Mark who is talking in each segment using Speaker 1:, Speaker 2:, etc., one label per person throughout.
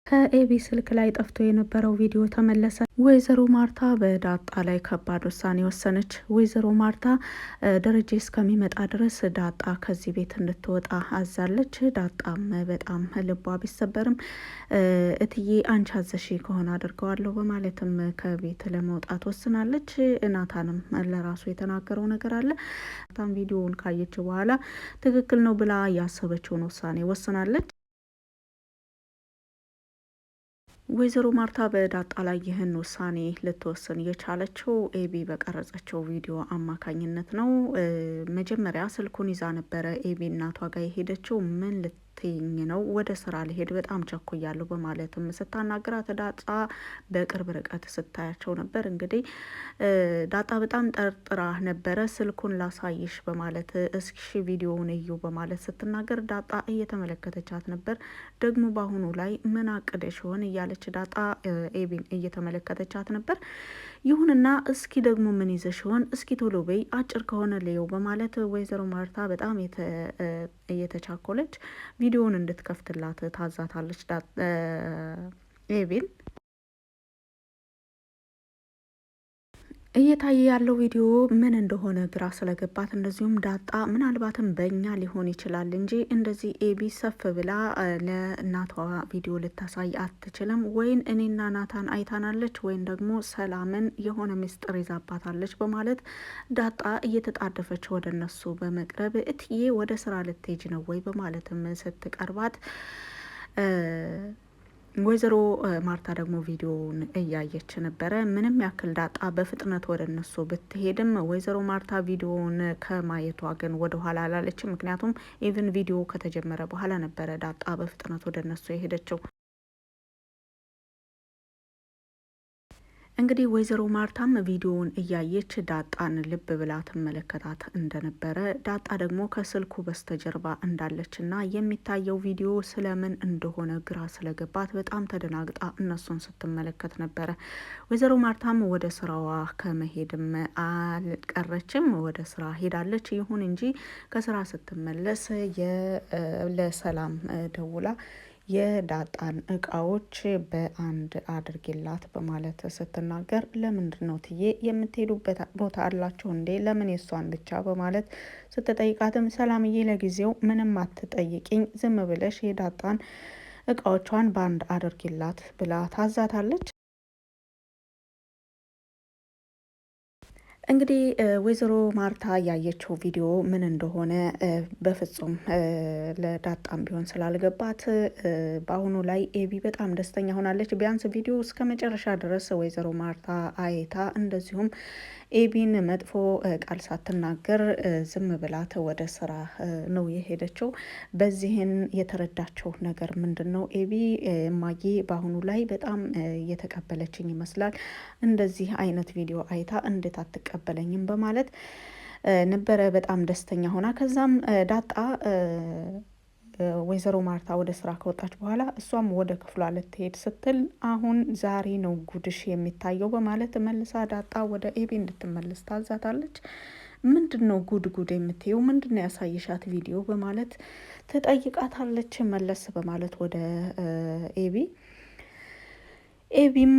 Speaker 1: ከኤቢ ስልክ ላይ ጠፍቶ የነበረው ቪዲዮ ተመለሰ። ወይዘሮ ማርታ በዳጣ ላይ ከባድ ውሳኔ ወሰነች። ወይዘሮ ማርታ ደረጀ እስከሚመጣ ድረስ ዳጣ ከዚህ ቤት እንድትወጣ አዛለች። ዳጣም በጣም ልቧ ቢሰበርም እትዬ አንቺ አዘሽ ከሆነ አድርገዋለሁ በማለትም ከቤት ለመውጣት ወስናለች። ናታንም ለራሱ የተናገረው ነገር አለ። ናታን ቪዲዮውን ካየች በኋላ ትክክል ነው ብላ ያሰበችውን ውሳኔ ወስናለች። ወይዘሮ ማርታ በዳጣ ላይ ይህን ውሳኔ ልትወስን የቻለችው ኤቢ በቀረጸችው ቪዲዮ አማካኝነት ነው። መጀመሪያ ስልኩን ይዛ ነበረ ኤቢ እናቷ ጋር የሄደችው። ምን ልትይኝ ነው? ወደ ስራ ልሄድ በጣም ቸኩያለሁ በማለትም ስታናግራት ዳጣ በቅርብ ርቀት ስታያቸው ነበር። እንግዲህ ዳጣ በጣም ጠርጥራ ነበረ። ስልኩን ላሳይሽ በማለት እስኪ ቪዲዮውን እዩ በማለት ስትናገር ዳጣ እየተመለከተቻት ነበር። ደግሞ በአሁኑ ላይ ምን አቅደሽ ሆን እያለች ዳጣ ኤቢን እየተመለከተቻት ነበር። ይሁንና እስኪ ደግሞ ምን ይዘሽ ሆን እስኪ ቶሎ በይ አጭር ከሆነ ለየው በማለት ወይዘሮ ማርታ በጣም እየተቻኮለች ቪዲዮውን እንድትከፍትላት ታዛታለች ኤቢን። እየታየ ያለው ቪዲዮ ምን እንደሆነ ግራ ስለገባት እንደዚሁም ዳጣ ምናልባትም በእኛ ሊሆን ይችላል እንጂ እንደዚህ ኤቢ ሰፍ ብላ ለእናቷ ቪዲዮ ልታሳይ አትችልም። ወይን እኔና ናታን አይታናለች ወይም ደግሞ ሰላምን የሆነ ምስጢር ይዛባታለች በማለት ዳጣ እየተጣደፈች ወደ እነሱ በመቅረብ እትዬ ወደ ስራ ልትሄጂ ነው ወይ በማለትም ስትቀርባት ወይዘሮ ማርታ ደግሞ ቪዲዮውን እያየች ነበረ። ምንም ያክል ዳጣ በፍጥነት ወደ እነሱ ብትሄድም ወይዘሮ ማርታ ቪዲዮውን ከማየቷ ግን ወደ ኋላ አላለችም። ምክንያቱም ኢቭን ቪዲዮ ከተጀመረ በኋላ ነበረ ዳጣ በፍጥነት ወደ እነሱ የሄደችው። እንግዲህ ወይዘሮ ማርታም ቪዲዮውን እያየች ዳጣን ልብ ብላ ትመለከታት እንደነበረ፣ ዳጣ ደግሞ ከስልኩ በስተጀርባ እንዳለችና የሚታየው ቪዲዮ ስለምን እንደሆነ ግራ ስለገባት በጣም ተደናግጣ እነሱን ስትመለከት ነበረ። ወይዘሮ ማርታም ወደ ስራዋ ከመሄድም አልቀረችም፣ ወደ ስራ ሄዳለች። ይሁን እንጂ ከስራ ስትመለስ ለሰላም ደውላ የዳጣን እቃዎች በአንድ አድርጌላት በማለት ስትናገር ለምንድን ነው ትዬ የምትሄዱበት ቦታ አላቸው እንዴ? ለምን የሷን ብቻ በማለት ስትጠይቃትም ሰላምዬ ለጊዜው ምንም አትጠይቂኝ፣ ዝም ብለሽ የዳጣን እቃዎቿን በአንድ አድርጌላት ብላ ታዛታለች። እንግዲህ ወይዘሮ ማርታ ያየችው ቪዲዮ ምን እንደሆነ በፍጹም ለዳጣም ቢሆን ስላልገባት በአሁኑ ላይ ኤቢ በጣም ደስተኛ ሆናለች። ቢያንስ ቪዲዮ እስከ መጨረሻ ድረስ ወይዘሮ ማርታ አይታ እንደዚሁም ኤቢን መጥፎ ቃል ሳትናገር ዝም ብላት ወደ ስራ ነው የሄደችው። በዚህን የተረዳቸው ነገር ምንድን ነው? ኤቢ እማዬ በአሁኑ ላይ በጣም እየተቀበለችኝ ይመስላል፣ እንደዚህ አይነት ቪዲዮ አይታ እንዴት አትቀበለኝም በማለት ነበረ በጣም ደስተኛ ሆና። ከዛም ዳጣ ወይዘሮ ማርታ ወደ ስራ ከወጣች በኋላ እሷም ወደ ክፍሏ ልትሄድ ስትል አሁን ዛሬ ነው ጉድሽ የሚታየው በማለት መልሳ ዳጣ ወደ ኤቢ እንድትመለስ ታዛታለች። ምንድን ነው ጉድ የምትየው? ምንድን ነው ያሳየሻት ቪዲዮ በማለት ትጠይቃታለች። መለስ በማለት ወደ ኤቢም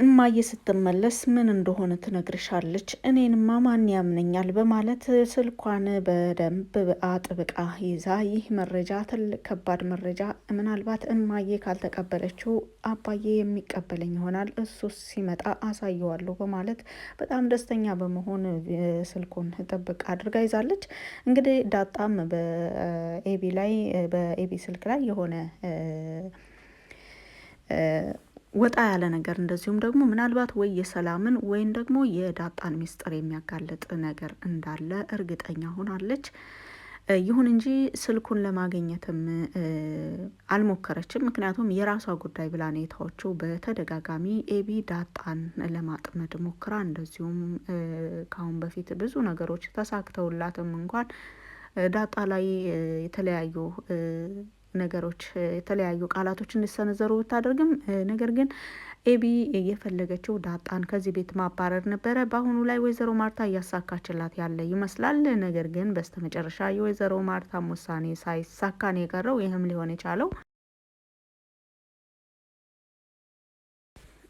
Speaker 1: እማዬ ስትመለስ ምን እንደሆነ ትነግርሻለች፣ እኔንማ ማን ያምነኛል በማለት ስልኳን በደንብ አጥብቃ ይዛ ይህ መረጃ ትልቅ ከባድ መረጃ ምናልባት እማዬ ካልተቀበለችው አባዬ የሚቀበለኝ ይሆናል፣ እሱ ሲመጣ አሳየዋለሁ በማለት በጣም ደስተኛ በመሆን ስልኩን ጥብቅ አድርጋ ይዛለች። እንግዲህ ዳጣም በኤቢ ስልክ ላይ የሆነ ወጣ ያለ ነገር እንደዚሁም ደግሞ ምናልባት ወይ የሰላምን ወይም ደግሞ የዳጣን ሚስጥር የሚያጋልጥ ነገር እንዳለ እርግጠኛ ሆናለች። ይሁን እንጂ ስልኩን ለማግኘትም አልሞከረችም። ምክንያቱም የራሷ ጉዳይ ብላ ሁኔታዎቹ በተደጋጋሚ ኤቢ ዳጣን ለማጥመድ ሞክራ እንደዚሁም ከአሁን በፊት ብዙ ነገሮች ተሳክተውላትም እንኳን ዳጣ ላይ የተለያዩ ነገሮች የተለያዩ ቃላቶች እንዲሰነዘሩ ብታደርግም ነገር ግን ኤቢ የፈለገችው ዳጣን ከዚህ ቤት ማባረር ነበረ። በአሁኑ ላይ ወይዘሮ ማርታ እያሳካችላት ያለ ይመስላል። ነገር ግን በስተመጨረሻ የወይዘሮ ማርታም ውሳኔ ሳይሳካ ነው የቀረው። ይህም ሊሆን የቻለው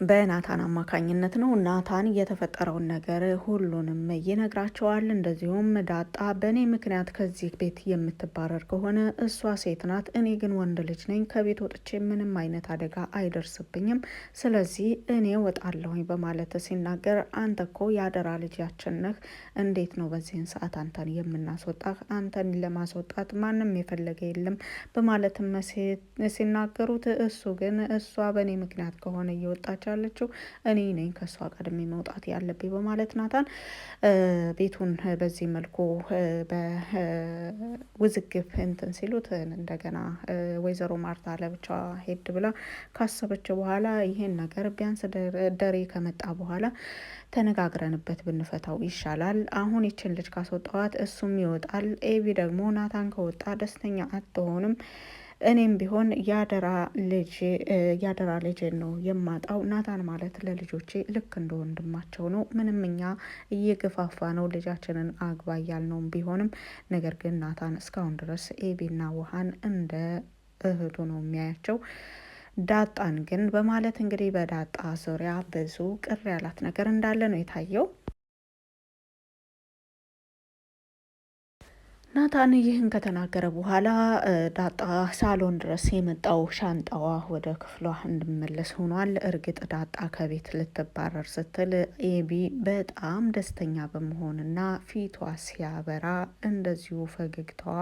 Speaker 1: በናታን አማካኝነት ነው። ናታን የተፈጠረውን ነገር ሁሉንም ይነግራቸዋል። እንደዚሁም ዳጣ በእኔ ምክንያት ከዚህ ቤት የምትባረር ከሆነ እሷ ሴት ናት፣ እኔ ግን ወንድ ልጅ ነኝ። ከቤት ወጥቼ ምንም አይነት አደጋ አይደርስብኝም፣ ስለዚህ እኔ ወጣለሁኝ በማለት ሲናገር፣ አንተ እኮ የአደራ ልጃችን ነህ፣ እንዴት ነው በዚህን ሰዓት አንተን የምናስወጣህ? አንተን ለማስወጣት ማንም የፈለገ የለም በማለትም ሲናገሩት፣ እሱ ግን እሷ በእኔ ምክንያት ከሆነ እየወጣች ያለችው እኔ ነኝ ከሷ ቀድሜ መውጣት ያለብኝ በማለት ናታን ቤቱን በዚህ መልኩ በውዝግብ እንትን ሲሉት እንደገና ወይዘሮ ማርታ ለብቻዋ ሄድ ብላ ካሰበች በኋላ ይሄን ነገር ቢያንስ ደሬ ከመጣ በኋላ ተነጋግረንበት ብንፈታው ይሻላል። አሁን ይችን ልጅ ካስወጣዋት እሱም ይወጣል። ኤቢ ደግሞ ናታን ከወጣ ደስተኛ አትሆንም። እኔም ቢሆን ያደራ ልጅ ነው የማጣው። ናታን ማለት ለልጆቼ ልክ እንደ ወንድማቸው ነው። ምንም እኛ እየገፋፋ ነው ልጃችንን አግባ እያልነውም ቢሆንም ነገር ግን ናታን እስካሁን ድረስ ኤቢና ውሃን እንደ እህቱ ነው የሚያያቸው። ዳጣን ግን በማለት እንግዲህ በዳጣ ዙሪያ ብዙ ቅር ያላት ነገር እንዳለ ነው የታየው። ናታን ይህን ከተናገረ በኋላ ዳጣ ሳሎን ድረስ የመጣው ሻንጣዋ ወደ ክፍሏ እንድመለስ ሆኗል። እርግጥ ዳጣ ከቤት ልትባረር ስትል ኤቢ በጣም ደስተኛ በመሆንና ፊቷ ሲያበራ እንደዚሁ ፈገግታዋ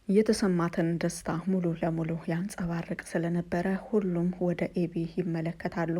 Speaker 1: የተሰማትን ደስታ ሙሉ ለሙሉ ያንጸባርቅ ስለነበረ ሁሉም ወደ ኤቢ ይመለከታሉ።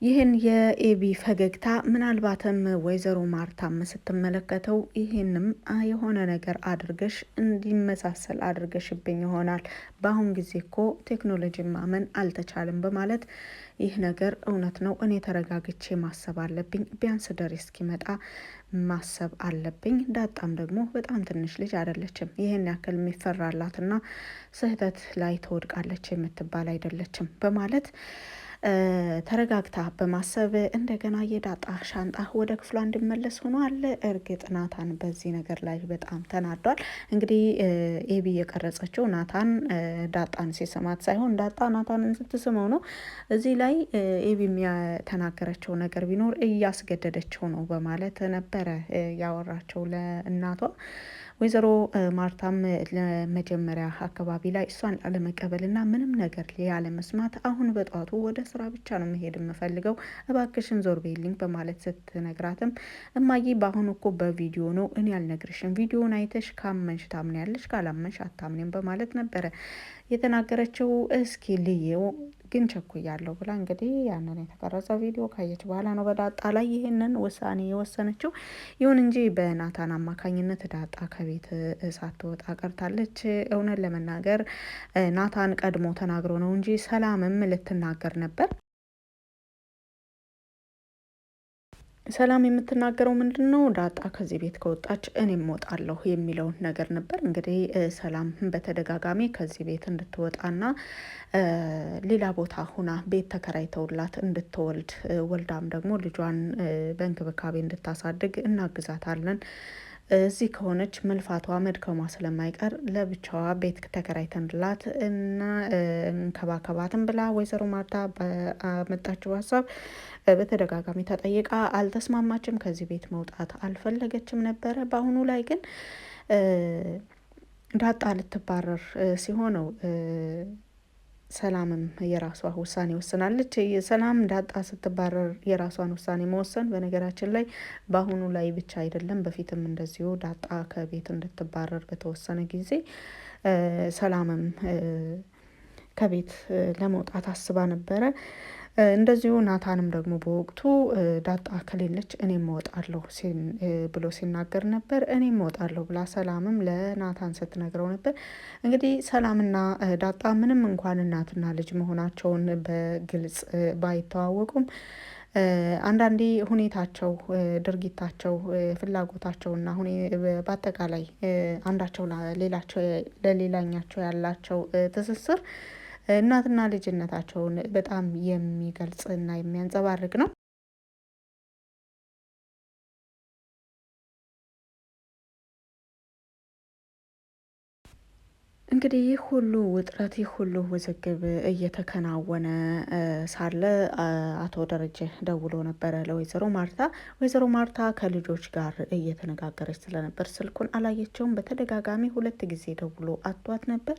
Speaker 1: ይህን የኤቢ ፈገግታ ምናልባትም ወይዘሮ ማርታም ስትመለከተው ይህንም የሆነ ነገር አድርገሽ እንዲመሳሰል አድርገሽብኝ ይሆናል፣ በአሁን ጊዜ እኮ ቴክኖሎጂ ማመን አልተቻለም በማለት ይህ ነገር እውነት ነው፣ እኔ ተረጋግቼ ማሰብ አለብኝ፣ ቢያንስ ደሬ እስኪመጣ ማሰብ አለብኝ። ዳጣም ደግሞ በጣም ትንሽ ልጅ አይደለችም፣ ይህን ያክል የሚፈራላትና ስህተት ላይ ትወድቃለች የምትባል አይደለችም በማለት ተረጋግታ በማሰብ እንደገና የዳጣ ሻንጣ ወደ ክፍሏ እንዲመለስ ሆኗል። እርግጥ ናታን በዚህ ነገር ላይ በጣም ተናዷል። እንግዲህ ኤቢ የቀረጸችው ናታን ዳጣን ሲሰማት ሳይሆን ዳጣ ናታንን ስትስመው ነው። እዚህ ላይ ኤቢ የተናገረችው ነገር ቢኖር እያስገደደችው ነው በማለት ነበረ ያወራቸው ለእናቷ። ወይዘሮ ማርታም ለመጀመሪያ አካባቢ ላይ እሷን ላለመቀበልና ምንም ነገር ያለመስማት አሁን በጧቱ ወደ ስራ ብቻ ነው መሄድ የምፈልገው፣ እባክሽን ዞር ቤልኝ በማለት ስትነግራትም እማዬ በአሁኑ እኮ በቪዲዮ ነው፣ እኔ አልነግርሽም፣ ቪዲዮን አይተሽ ካመንሽ ታምኛለሽ፣ ካላመንሽ አታምኔም በማለት ነበረ የተናገረችው። እስኪ ልየው ግን ቸኩያለሁ ብላ እንግዲህ ያንን የተቀረጸ ቪዲዮ ካየች በኋላ ነው በዳጣ ላይ ይህንን ውሳኔ የወሰነችው። ይሁን እንጂ በናታን አማካኝነት ዳጣ ከቤት ሳትወጣ ቀርታለች። እውነት ለመናገር ናታን ቀድሞ ተናግሮ ነው እንጂ ሰላምም ልትናገር ነበር። ሰላም የምትናገረው ምንድን ነው? ዳጣ ከዚህ ቤት ከወጣች እኔም እወጣለሁ የሚለውን ነገር ነበር። እንግዲህ ሰላም በተደጋጋሚ ከዚህ ቤት እንድትወጣና ሌላ ቦታ ሁና ቤት ተከራይተውላት እንድትወልድ ወልዳም ደግሞ ልጇን በእንክብካቤ እንድታሳድግ እናግዛታለን፣ እዚህ ከሆነች መልፋቷ መድከሟ ስለማይቀር ለብቻዋ ቤት ተከራይተንላት እና እንከባከባትን ብላ ወይዘሮ ማርታ በመጣችው ሀሳብ በተደጋጋሚ ተጠይቃ አልተስማማችም። ከዚህ ቤት መውጣት አልፈለገችም ነበረ። በአሁኑ ላይ ግን ዳጣ ልትባረር ሲሆነው ሰላምም የራሷ ውሳኔ ወስናለች። ሰላም ዳጣ ስትባረር የራሷን ውሳኔ መወሰን በነገራችን ላይ በአሁኑ ላይ ብቻ አይደለም፣ በፊትም እንደዚሁ ዳጣ ከቤት እንድትባረር በተወሰነ ጊዜ ሰላምም ከቤት ለመውጣት አስባ ነበረ። እንደዚሁ ናታንም ደግሞ በወቅቱ ዳጣ ከሌለች እኔም እወጣለሁ ብሎ ሲናገር ነበር። እኔም እወጣለሁ ብላ ሰላምም ለናታን ስትነግረው ነበር። እንግዲህ ሰላምና ዳጣ ምንም እንኳን እናትና ልጅ መሆናቸውን በግልጽ ባይተዋወቁም አንዳንዴ ሁኔታቸው፣ ድርጊታቸው፣ ፍላጎታቸውና በአጠቃላይ አንዳቸው ለሌላኛቸው ያላቸው ትስስር እናትና ልጅነታቸውን በጣም የሚገልጽ እና የሚያንጸባርቅ ነው። እንግዲህ ይህ ሁሉ ውጥረት ይህ ሁሉ ውዝግብ እየተከናወነ ሳለ አቶ ደረጀ ደውሎ ነበረ ለወይዘሮ ማርታ። ወይዘሮ ማርታ ከልጆች ጋር እየተነጋገረች ስለነበር ስልኩን አላየችውም። በተደጋጋሚ 2 ጊዜ ደውሎ አቷት ነበር።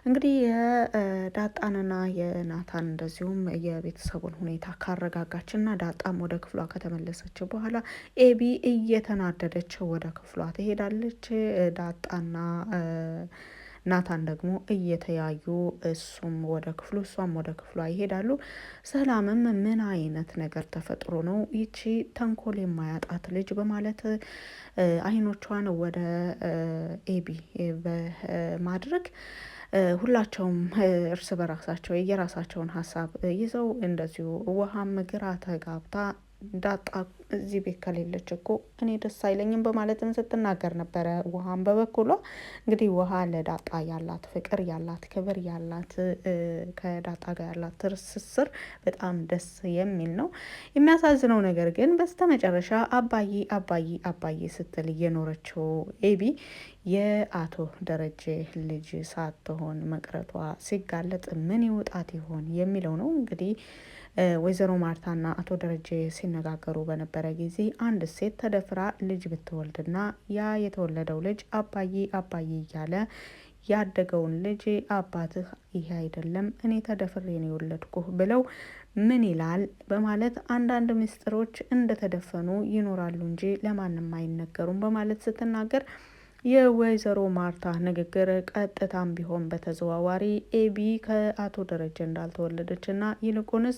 Speaker 1: እንግዲህ የዳጣንና የናታን እንደዚሁም የቤተሰቡን ሁኔታ ካረጋጋችና ዳጣም ወደ ክፍሏ ከተመለሰች በኋላ ኤቢ እየተናደደች ወደ ክፍሏ ትሄዳለች። ዳጣና ናታን ደግሞ እየተያዩ እሱም ወደ ክፍሉ እሷም ወደ ክፍሏ ይሄዳሉ። ሰላምም ምን አይነት ነገር ተፈጥሮ ነው ይቺ ተንኮል የማያጣት ልጅ በማለት አይኖቿን ወደ ኤቢ በማድረግ ሁላቸውም እርስ በራሳቸው የየራሳቸውን ሀሳብ ይዘው እንደዚሁ ውሃም ግራ ተጋብታ ዳጣ እዚህ ቤት ከሌለች እኮ እኔ ደስ አይለኝም በማለትም ስትናገር ነበረ። ውሃም በበኩሏ እንግዲህ ውሃ ለዳጣ ያላት ፍቅር ያላት ክብር ያላት ከዳጣ ጋር ያላት ትስስር በጣም ደስ የሚል ነው። የሚያሳዝነው ነገር ግን በስተመጨረሻ አባዬ አባዬ አባዬ ስትል እየኖረችው ኤቢ የአቶ ደረጀ ልጅ ሳትሆን መቅረቷ ሲጋለጥ ምን ይውጣት ይሆን የሚለው ነው። እንግዲህ ወይዘሮ ማርታና አቶ ደረጀ ሲነጋገሩ በነበረ ጊዜ አንድ ሴት ተደፍራ ልጅ ብትወልድና ያ የተወለደው ልጅ አባዬ አባዬ እያለ ያደገውን ልጅ አባትህ ይሄ አይደለም እኔ ተደፍሬ ነው የወለድኩህ ብለው ምን ይላል በማለት አንዳንድ ምስጢሮች እንደተደፈኑ ይኖራሉ እንጂ ለማንም አይነገሩም በማለት ስትናገር የወይዘሮ ማርታ ንግግር ቀጥታም ቢሆን በተዘዋዋሪ ኤቢ ከአቶ ደረጀ እንዳልተወለደችና ይልቁንስ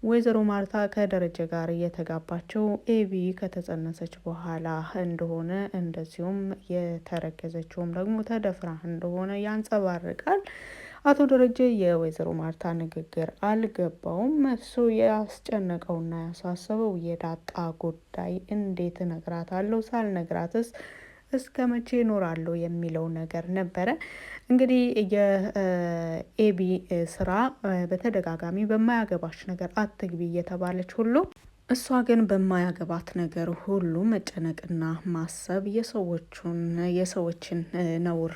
Speaker 1: ወይዘሮ ማርታ ከደረጀ ጋር የተጋባቸው ኤቢ ከተጸነሰች በኋላ እንደሆነ እንደዚሁም የተረገዘችውም ደግሞ ተደፍራ እንደሆነ ያንጸባርቃል። አቶ ደረጀ የወይዘሮ ማርታ ንግግር አልገባውም። እሱ ያስጨነቀውና ያሳሰበው የዳጣ ጉዳይ እንዴት እነግራታለሁ ሳልነግራትስ እስከ መቼ እኖራለሁ የሚለው ነገር ነበረ። እንግዲህ የኤቢ ስራ በተደጋጋሚ በማያገባሽ ነገር አትግቢ እየተባለች ሁሉ እሷ ግን በማያገባት ነገር ሁሉ መጨነቅና ማሰብ የሰዎችን ነውር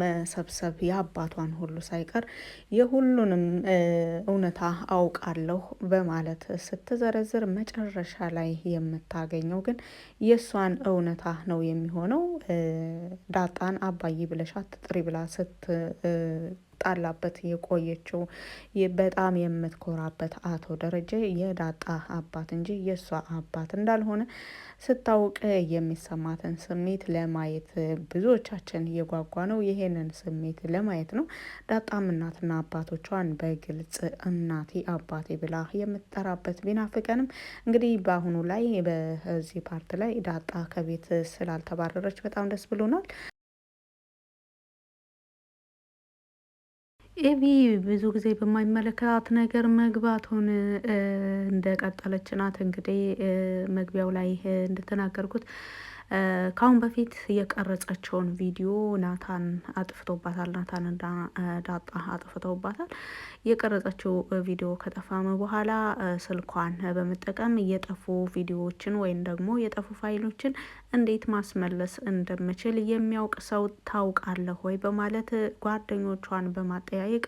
Speaker 1: መሰብሰብ የአባቷን ሁሉ ሳይቀር የሁሉንም እውነታ አውቃለሁ በማለት ስትዘረዝር መጨረሻ ላይ የምታገኘው ግን የእሷን እውነታ ነው የሚሆነው። ዳጣን አባዬ ብለሽ አትጥሪ ብላ ጣላበት የቆየችው በጣም የምትኮራበት አቶ ደረጀ የዳጣ አባት እንጂ የእሷ አባት እንዳልሆነ ስታውቅ የሚሰማትን ስሜት ለማየት ብዙዎቻችን እየጓጓ ነው። ይሄንን ስሜት ለማየት ነው። ዳጣም እናትና አባቶቿን በግልጽ እናቴ አባቴ ብላ የምትጠራበት ቢናፍቀንም እንግዲህ በአሁኑ ላይ በዚህ ፓርት ላይ ዳጣ ከቤት ስላልተባረረች በጣም ደስ ብሎናል። ኤቢ ብዙ ጊዜ በማይመለከታት ነገር መግባቱን እንደቀጠለች ናት። እንግዲህ መግቢያው ላይ እንደተናገርኩት ከአሁን በፊት የቀረጸችውን ቪዲዮ ናታን አጥፍቶባታል። ናታንና ዳጣ አጥፍተውባታል። የቀረጸችው ቪዲዮ ከጠፋመ በኋላ ስልኳን በመጠቀም የጠፉ ቪዲዮዎችን ወይም ደግሞ የጠፉ ፋይሎችን እንዴት ማስመለስ እንደምችል የሚያውቅ ሰው ታውቃለህ ወይ በማለት ጓደኞቿን በማጠያየቅ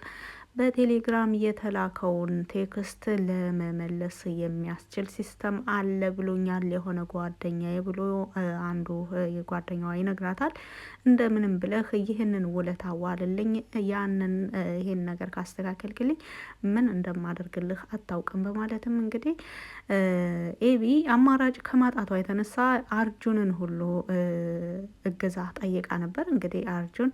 Speaker 1: በቴሌግራም የተላከውን ቴክስት ለመመለስ የሚያስችል ሲስተም አለ ብሎኛል የሆነ ጓደኛዬ ብሎ አንዱ የጓደኛዋ ይነግራታል። እንደምንም ብለህ ይህንን ውለታ ዋልልኝ፣ ይህን ነገር ካስተካከልክልኝ ምን እንደማደርግልህ አታውቅም በማለትም እንግዲህ ኤቢ አማራጭ ከማጣቷ የተነሳ አርጁንን ሁሉ እገዛ ጠይቃ ነበር። እንግዲህ አርጁን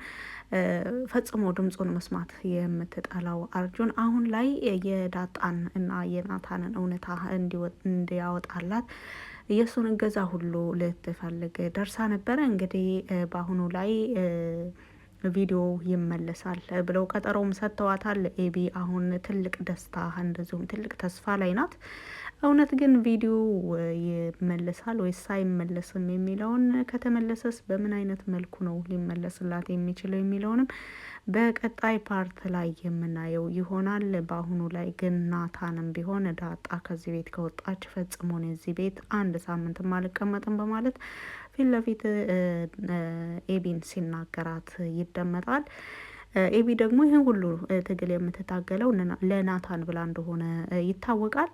Speaker 1: ፈጽሞ ድምፁን መስማት የምትጠላው አርጁን አሁን ላይ የዳጣን እና የናታንን እውነታ እንዲያወጣላት የእሱን እገዛ ሁሉ ልትፈልግ ደርሳ ነበረ። እንግዲህ በአሁኑ ላይ ቪዲዮ ይመለሳል ብለው ቀጠሮም ሰጥተዋታል። ኤቢ አሁን ትልቅ ደስታ እንደዚሁም ትልቅ ተስፋ ላይ ናት። እውነት ግን ቪዲዮ ይመለሳል ወይስ አይመለስም የሚለውን ከተመለሰስ በምን አይነት መልኩ ነው ሊመለስላት የሚችለው የሚለውንም በቀጣይ ፓርት ላይ የምናየው ይሆናል። በአሁኑ ላይ ግን ናታንም ቢሆን ዳጣ ከዚህ ቤት ከወጣች ፈጽሞ ነው እዚህ ቤት አንድ ሳምንትም አልቀመጥም በማለት ፊት ለፊት ኤቢን ሲናገራት ይደመጣል። ኤቢ ደግሞ ይህን ሁሉ ትግል የምትታገለው ለናታን ብላ እንደሆነ ይታወቃል።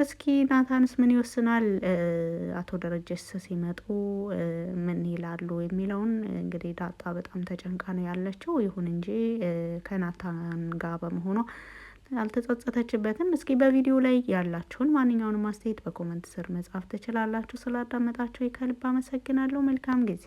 Speaker 1: እስኪ ናታንስ ምን ይወስናል፣ አቶ ደረጀስ ሲመጡ ምን ይላሉ የሚለውን እንግዲህ ዳጣ በጣም ተጨንቃ ነው ያለችው። ይሁን እንጂ ከናታን ጋር በመሆኗ አልተጸጸተችበትም። እስኪ በቪዲዮ ላይ ያላችሁን ማንኛውንም አስተያየት በኮመንት ስር መጻፍ ትችላላችሁ። ስላዳመጣችሁ ከልብ አመሰግናለሁ። መልካም ጊዜ